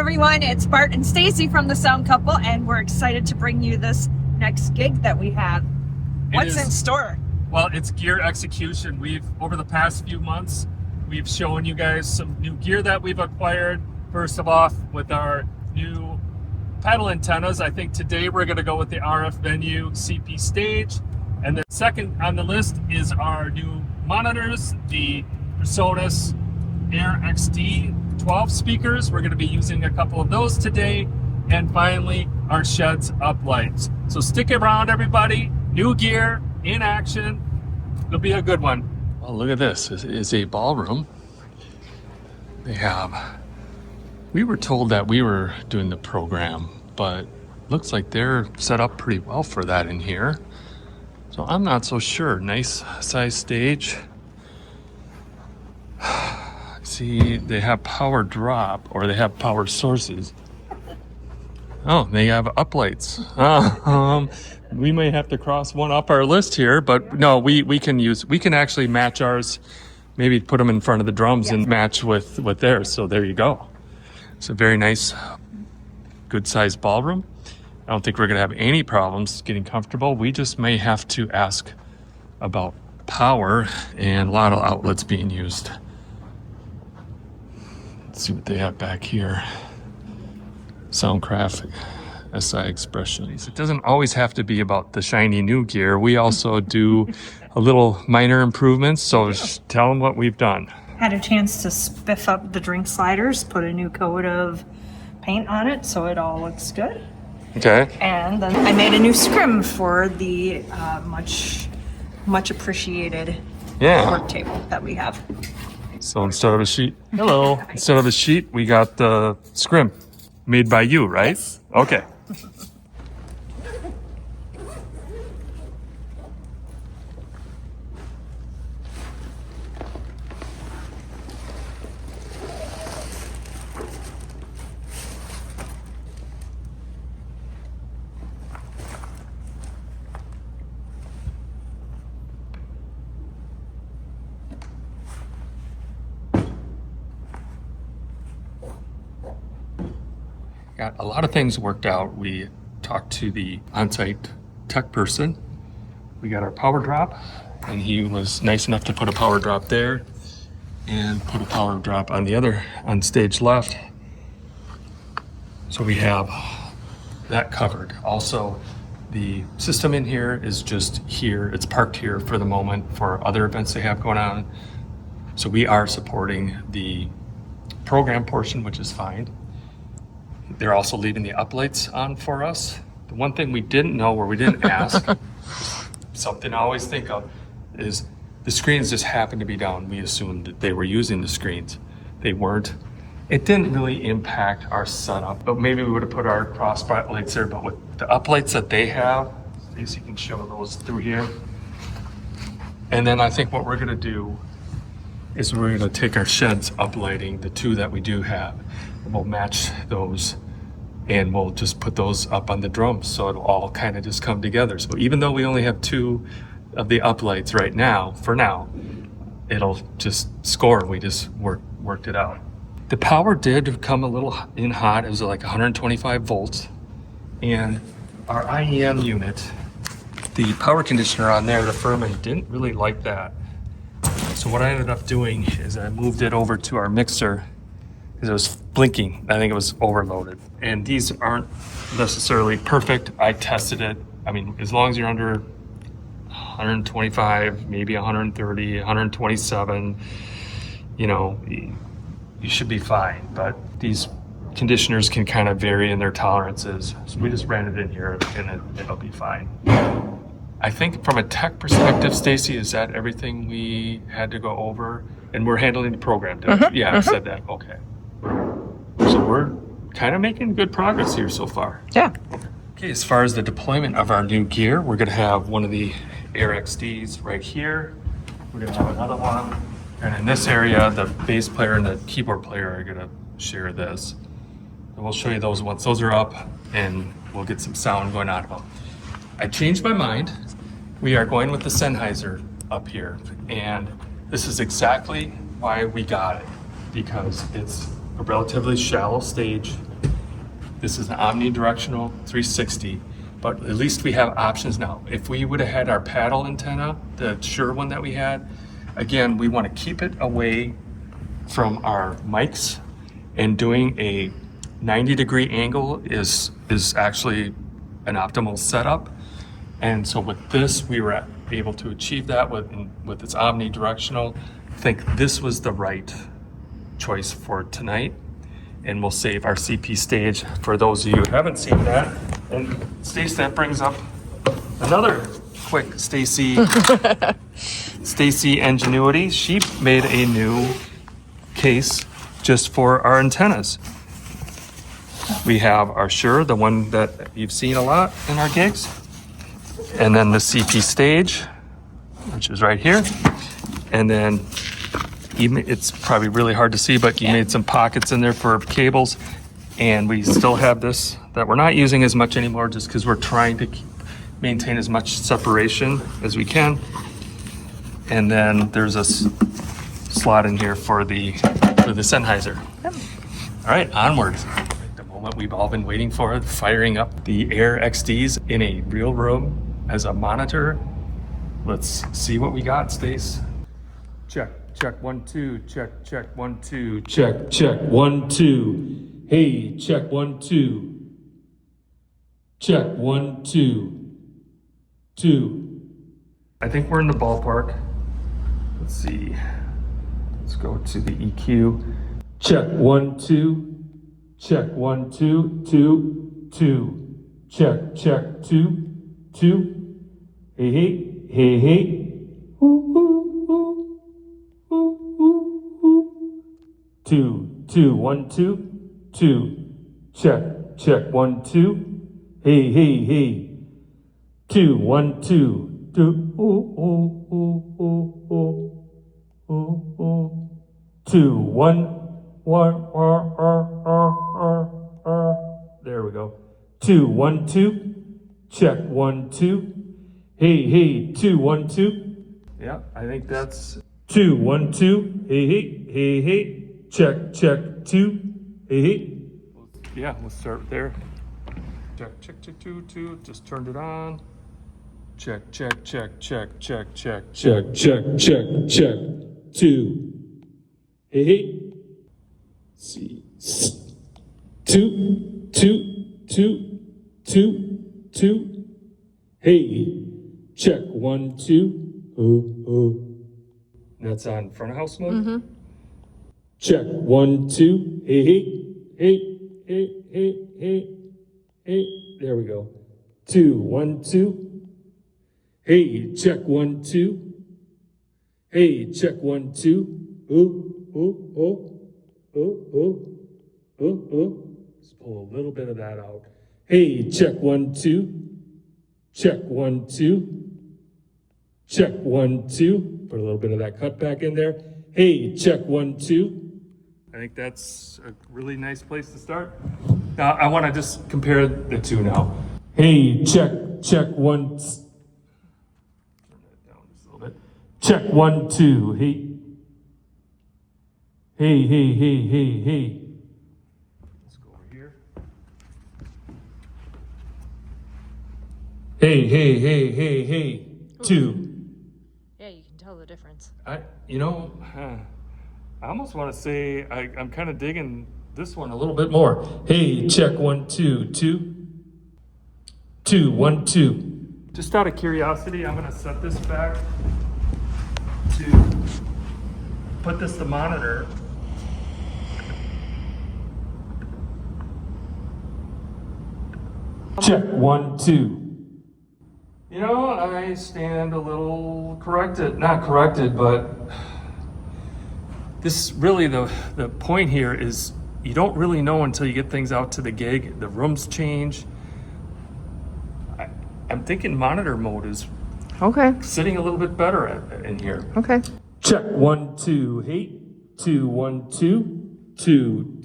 everyone, it's Bart and Stacy from the Sound Couple, and we're excited to bring you this next gig that we have. What's in store? Well, it's gear execution. Over the past few months, we've shown you guys some new gear that we've acquired. First of all, with our new pedal antennas, I think today we're going to go with the RF Venue CP stage. And then second on the list is our new monitors, the PreSonus AirXD 12 speakers. We're going to be using a couple of those today. And finally, our Shehds Uplights. So stick around, everybody. New gear in action. It'll be a good one. Well, look at this. This is a ballroom. We were told that we were doing the program, but looks like they're set up pretty well for that in here. So I'm not so sure. Nice size stage. See, they have power drop, or they have power sources. Oh, they have uplights. We may have to cross one up our list here, but no, we can actually match ours. Maybe put them in front of the drums and match with theirs. So there you go. It's a very nice, good sized ballroom. I don't think we're gonna have any problems getting comfortable. We just may have to ask about power and a lot of outlets being used. Let's see what they have back here. Soundcraft SI expressions. It doesn't always have to be about the shiny new gear. We also do a little minor improvements, so tell them what we've done. Had a chance to spiff up the drink sliders, put a new coat of paint on it so it all looks good. Okay. And then I made a new scrim for the much appreciated work table that we have. So instead of a sheet, instead of a sheet, we got the scrim made by you, right? Yes. Okay. Got a lot of things worked out. We talked to the on-site tech person. We got our power drop, and he was nice enough to put a power drop there and put a power drop on stage left. So we have that covered. Also, the system in here is just here. It's parked here for the moment for other events they have going on. So we are supporting the program portion, which is fine. They're also leaving the uplights on for us. The one thing we didn't know, or we didn't ask, something I always think of, is the screens just happened to be down. We assumed that they were using the screens. They weren't. It didn't really impact our setup, but maybe we would have put our cross lights there, but with the uplights that they have, Stacey can show those through here. And then I think what we're gonna do is we're gonna take our Shehds uplighting, the two that we do have, and we'll match those, and we'll just put those up on the drums so it'll all kind of just come together. So even though we only have two of the uplights right now, for now, it'll just score. We just worked it out. The power did come a little in hot. It was like 125 volts. And our IEM unit, the power conditioner on there, the Furman, didn't really like that. So what I ended up doing is I moved it over to our mixer because it was blinking. I think it was overloaded. And these aren't necessarily perfect. I tested it. I mean, as long as you're under 125, maybe 130, 127, you know, you should be fine. But these conditioners can kind of vary in their tolerances. So we just ran it in here and it'll be fine. I think from a tech perspective, Stacy, is that everything we had to go over? And we're handling the program, I said that, okay. So we're kind of making good progress here so far. Yeah. Okay, as far as the deployment of our new gear, we're gonna have one of the AirXDs right here. We're gonna have another one. And in this area, the bass player and the keyboard player are gonna share this. And we'll show you those once those are up, and we'll get some sound going out of them. I changed my mind. We are going with the Sennheiser up here, and this is exactly why we got it, because it's a relatively shallow stage. This is an omnidirectional 360, but at least we have options now. If we would have had our paddle antenna, the Shure one that we had, again, we want to keep it away from our mics, and doing a 90-degree angle is actually an optimal setup. And so with this, we were able to achieve that with its omnidirectional. I think this was the right choice for tonight, and we'll save our CP stage for those of you who haven't seen that. And Stace, that brings up another quick Stacy ingenuity. She made a new case just for our antennas. We have our Shure, the one that you've seen a lot in our gigs, and then the CP stage, which is right here. And then it's probably really hard to see, but you made some pockets in there for cables. And we still have this that we're not using as much anymore, just because we're trying to maintain as much separation as we can. And then there's a slot in here for the Sennheiser. Yep. All right, onward. The moment we've all been waiting for, firing up the AirXDs in a real room as a monitor. Let's see what we got, Stace. Check, 1, 2, check, 1, 2, check, 1, 2. Hey, check, 1, 2. Check, 1, 2. 2. I think we're in the ballpark. Let's see. Let's go to the EQ. Check, 1, 2. Check, 1, 2. 2. 2. Check, 2. 2. Hey. Ooh, ooh, ooh. Ooh, ooh, ooh. 2. 1, 2. 2. Check, 1, 2. Hey. 2, 1, 2. 2. Ooh. 2, 1. There we go. 2, 1, 2. Check, 1, 2. Hey. 2, 1, 2. Yeah, I think that's 2, 1, 2. Hey. Check, 2. Hey. Yeah, we'll start there. Check, 2. Just turned it on. Check. 2. Hey. See. 2. Hey. Check, 1, 2. That's on front of house mode. Mm-hmm. Check, 1, 2. Hey. There we go. 2, 1, 2. Hey, check, 1, 2. Hey, check, 1, 2. Let's pull a little bit of that out. Hey, check, 1, 2. Check, 1, 2. Check, 1, 2. Put a little bit of that cut back in there. Hey, check, 1, 2. I think that's a really nice place to start. Now, I want to just compare the two now. Hey, check, 1. Turn that down just a little bit. Check, 1, 2. Hey. Let's go over here. Hey. 2. Yeah, you can tell the difference. I almost want to say I'm kind of digging this one a little bit more. Hey, check, 1, 2. 2, 1, 2. Just out of curiosity, I'm going to set this back to put this to monitor. Check, 1, 2. I stand a little not corrected, but this really, the point here is you don't really know until you get things out to the gig. The rooms change. I'm thinking monitor mode is sitting a little bit better in here. Okay. Check, 1, 2. Hey, 2, 1, 2. 2.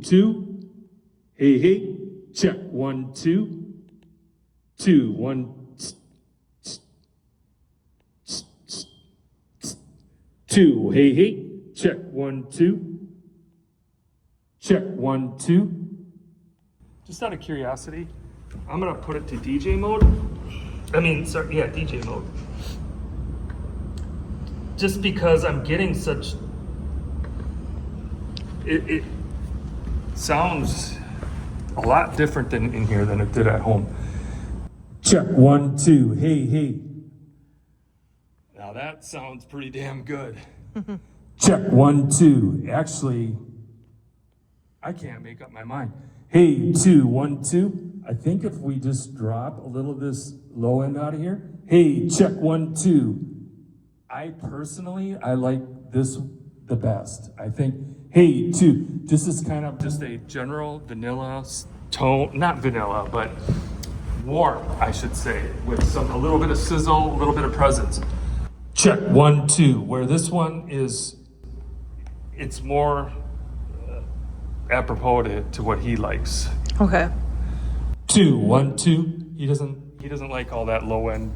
2. Hey. Check, 1, 2. 2, 1. 2. Hey. Check, 1, 2. Check 1, 2. Just out of curiosity, I'm gonna put it to DJ mode. DJ mode. Just because I'm getting such, it sounds a lot different than in here than it did at home. Check 1, 2, hey. Now that sounds pretty damn good. Check 1, 2. Actually, I can't make up my mind. Hey, 2, 1, 2. I think if we just drop a little of this low end out of here. Hey, check 1, 2. I like this the best. I think, hey, 2. This is kind of just a general vanilla tone, not vanilla, but warm, I should say, with a little bit of sizzle, a little bit of presence. Check 1, 2. Where this one is, it's more apropos to what he likes. Okay. 2, 1, 2. He doesn't like all that low end,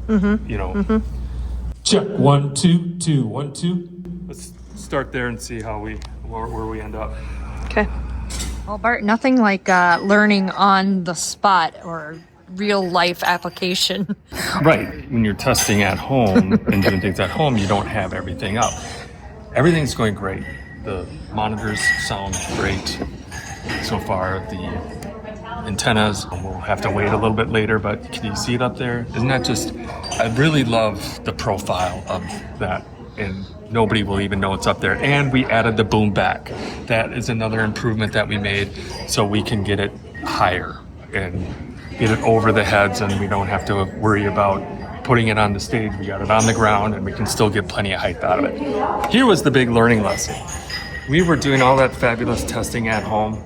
Check 1, 2, 2, 1, 2. Let's start there and see how where we end up. Okay. Well, Bart, nothing like learning on the spot or real life application. Right. When you're testing at home and doing things at home, you don't have everything up. Everything's going great. The monitors sound great so far. The antennas, we'll have to wait a little bit later, but can you see it up there? Isn't that just, I really love the profile of that, and nobody will even know it's up there. And we added the boom back. That is another improvement that we made, so we can get it higher and get it over the heads, and we don't have to worry about putting it on the stage. We got it on the ground, and we can still get plenty of height out of it. Here was the big learning lesson. We were doing all that fabulous testing at home,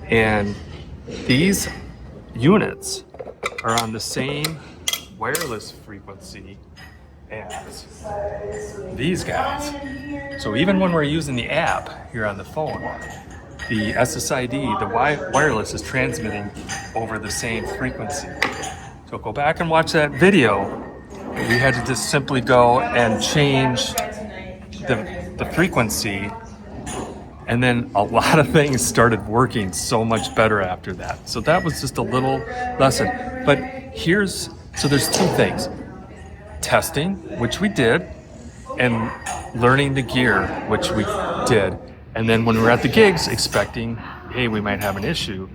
and these units are on the same wireless frequency as these guys. So even when we're using the app here on the phone, the SSID, the wireless is transmitting over the same frequency. So go back and watch that video. We had to just simply go and change the frequency, and then a lot of things started working so much better after that. So that was just a little lesson. But so there's two things. Testing, which we did, and learning the gear, which we did. And then when we were at the gigs expecting, hey, we might have an issue,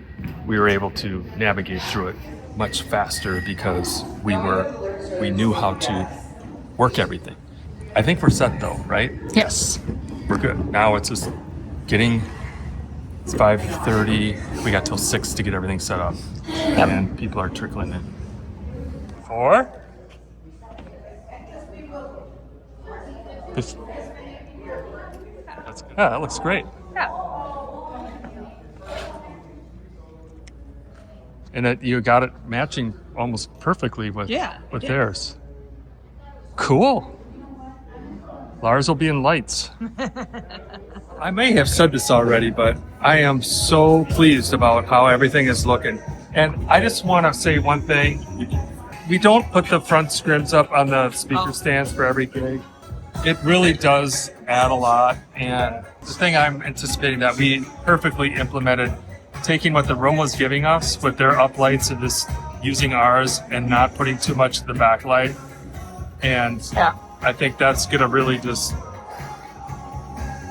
we were able to navigate through it much faster because we knew how to work everything. I think we're set though, right? Yes. We're good. Now it's just it's 5:30. We got till 6 to get everything set up. Yep. And people are trickling in. 4. That looks great. Yeah. And that you got it matching almost perfectly with theirs. Cool. Lars will be in lights. I may have said this already, but I am so pleased about how everything is looking. And I just want to say one thing. We don't put the front scrims up on the speaker stands for every gig. It really does add a lot. And the thing I'm anticipating that we perfectly implemented, taking what the room was giving us with their uplights and just using ours and not putting too much of the backlight. And I think that's going to really just,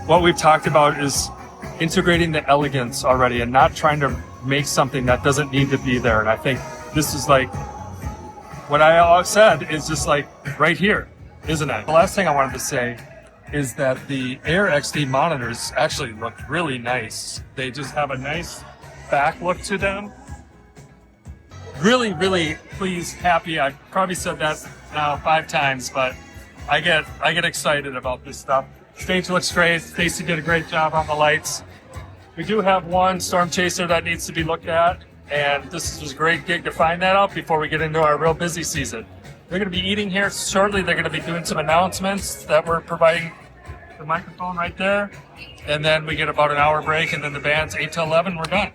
what we've talked about is integrating the elegance already and not trying to make something that doesn't need to be there. And I think this is like, what I always said is just like right here, isn't it? The last thing I wanted to say is that the AirXD monitors actually look really nice. They just have a nice back look to them. Really, really pleased, happy. I probably said that now 5 times, but I get excited about this stuff. Stage looks great. Stacy did a great job on the lights. We do have one storm chaser that needs to be looked at, and this was a great gig to find that out before we get into our real busy season. They're going to be eating here shortly. They're going to be doing some announcements that we're providing the microphone right there, and then we get about an hour break, and then the band's 8 to 11. We're done.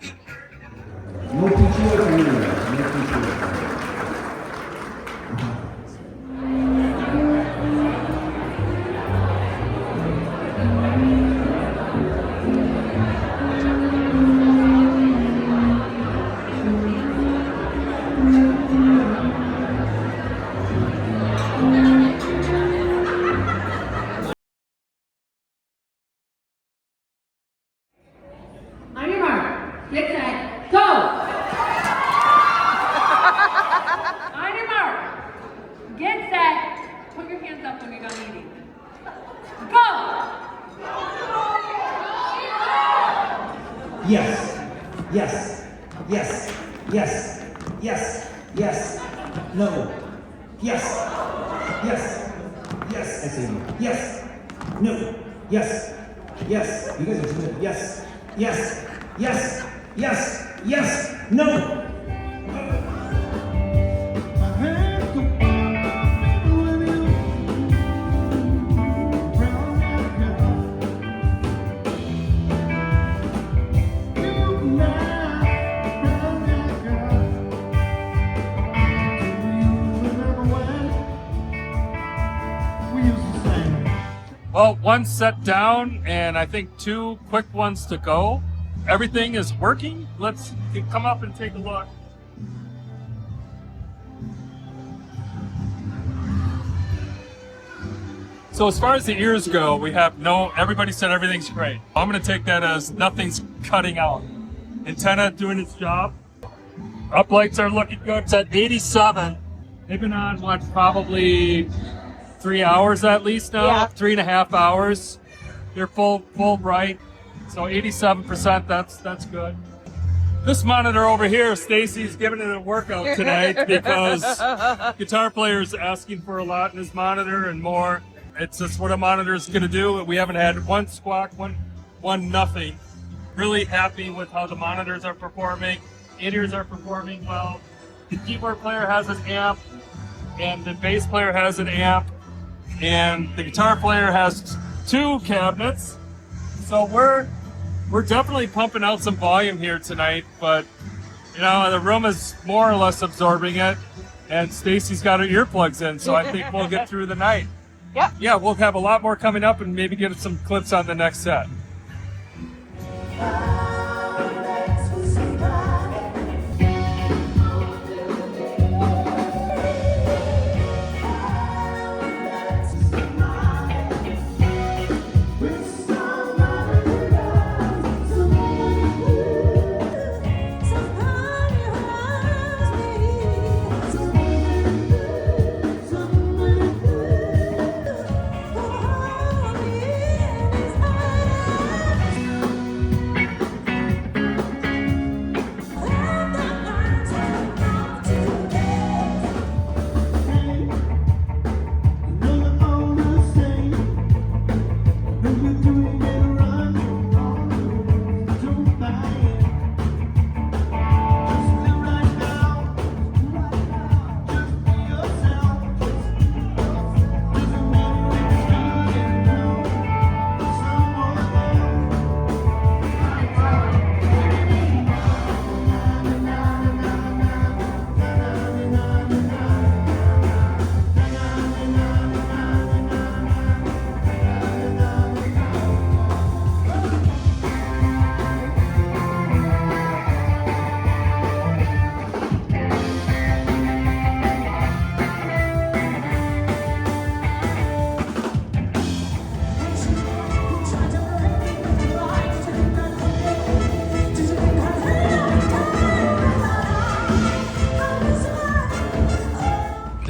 Get set, go! On your mark. Get set. Put your hands up when you're done eating. Go! Yes, yes, yes, yes, yes, yes, no, yes, yes, yes, I say no, yes, no, yes, yes, you guys are doing it, yes, yes, yes, yes, yes, no. Well, one set down, and I think 2 quick ones to go. Everything is working. Let's come up and take a look. So as far as the ears go, we have everybody said everything's great. I'm gonna take that as nothing's cutting out. Antenna doing its job. Uplights are looking good. It's at 87. They've been on, what, probably 3 hours at least now, Yeah. 3.5 hours. They're full bright. So 87%, that's good. This monitor over here, Stacy's giving it a workout tonight because guitar player's asking for a lot in his monitor and more. It's just what a monitor's gonna do. We haven't had one squawk, one nothing. Really happy with how the monitors are performing. In-ears are performing well. The keyboard player has an amp, and the bass player has an amp, and the guitar player has 2 cabinets. So we're definitely pumping out some volume here tonight, but you know, the room is more or less absorbing it, and Stacy's got her earplugs in, so I think we'll get through the night. Yep. Yeah, we'll have a lot more coming up and maybe get some clips on the next set.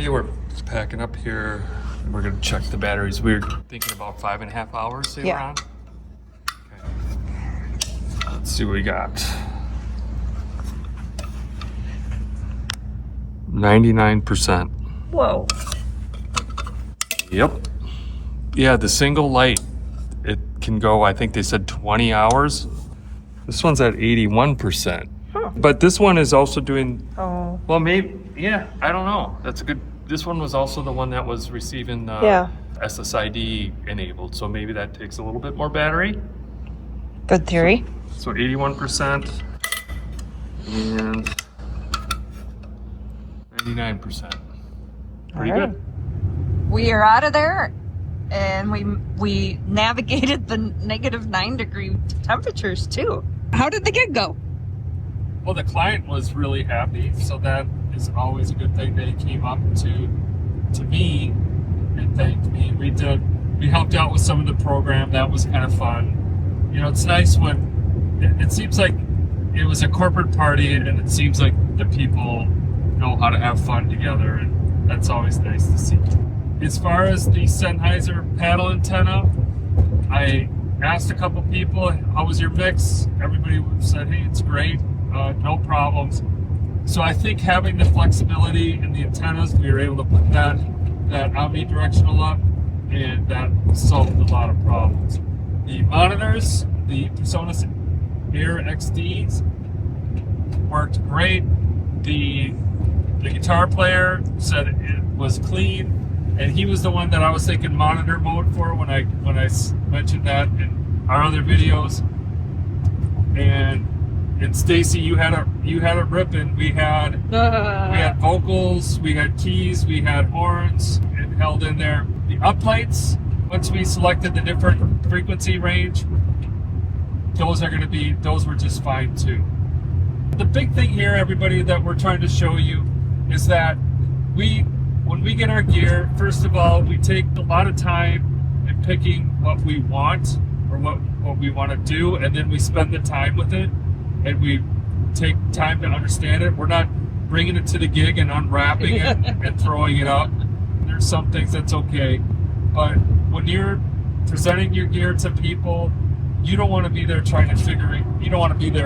We're packing up here. We're gonna check the batteries. We were thinking about 5.5 hours they were on. Okay. Let's see what we got. 99%. Whoa. Yep. Yeah, the single light, it can go, I think they said 20 hours. This one's at 81%. Huh. But this one is also doing, Oh. well, maybe, yeah, I don't know. That's a good, this one was also the one that was receiving SSID enabled, so maybe that takes a little bit more battery. Good theory. So 81% and 99%. Pretty All right. good. We are out of there, and we navigated the -9-degree temperatures too. How did the gig go? Well, the client was really happy, so that is always a good thing. They came up to me and thanked me. We helped out with some of the program. That was kind of fun. You know, it's nice when it seems like it was a corporate party, and it seems like the people know how to have fun together, and that's always nice to see. As far as the Sennheiser paddle antenna, I asked a couple people, how was your mix? Everybody said, hey, it's great, no problems. So I think having the flexibility in the antennas, we were able to put that omnidirectional up, and that solved a lot of problems. The monitors, the PreSonus AirXDs, worked great. The guitar player said it was clean, and he was the one that I was thinking monitor mode for when I mentioned that in our other videos. And Stacy, you had a ripping. We had vocals, we had keys, we had horns, and held in there. The uplights, once we selected the different frequency range, those were just fine too. The big thing here, everybody, that we're trying to show you is that when we get our gear, first of all, we take a lot of time in picking what we want or what we want to do, and then we spend the time with it, and we take time to understand it. We're not bringing it to the gig and unwrapping it and throwing it up. There's some things that's okay, but when you're presenting your gear to people, you don't want to be there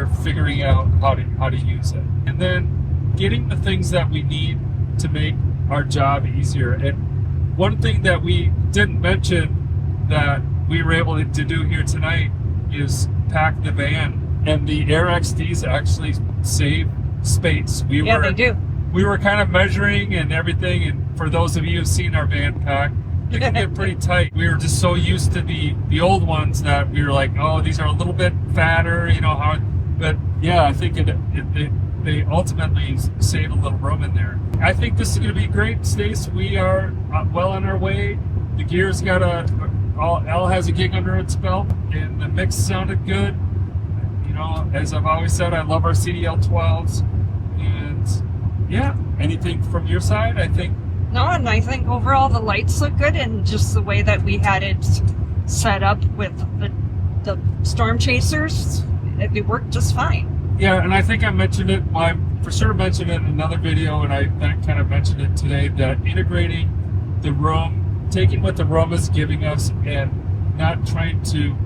figuring out how to use it. And then getting the things that we need to make our job easier. And one thing that we didn't mention that we were able to do here tonight is pack the van. And the AirXDs actually save space. They do. We were kind of measuring and everything, and for those of you who've seen our van pack, it can get pretty tight. We were just so used to the old ones that we were like, oh, these are a little bit fatter, but yeah, I think they ultimately save a little room in there. I think this is going to be great, Stace. We are well on our way. The gear's got Al has a gig under its belt, and the mix sounded good. As I've always said, I love our CDL12s, and yeah, anything from your side? I think. No, and I think overall the lights look good, and just the way that we had it set up with the storm chasers, it worked just fine. Yeah, and I think I mentioned it. Well, I for sure mentioned it in another video, and I kind of mentioned it today, that integrating the room, taking what the room is giving us, and not trying to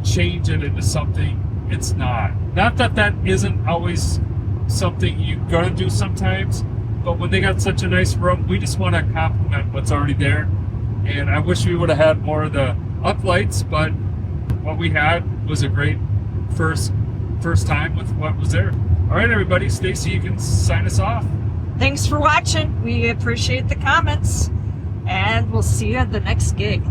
change it into something it's not. Not that isn't always something you're gonna do sometimes, but when they got such a nice room, we just want to compliment what's already there. And I wish we would have had more of the uplights, but what we had was a great first time with what was there. All right, everybody, Stacy, you can sign us off. Thanks for watching. We appreciate the comments, and we'll see you at the next gig.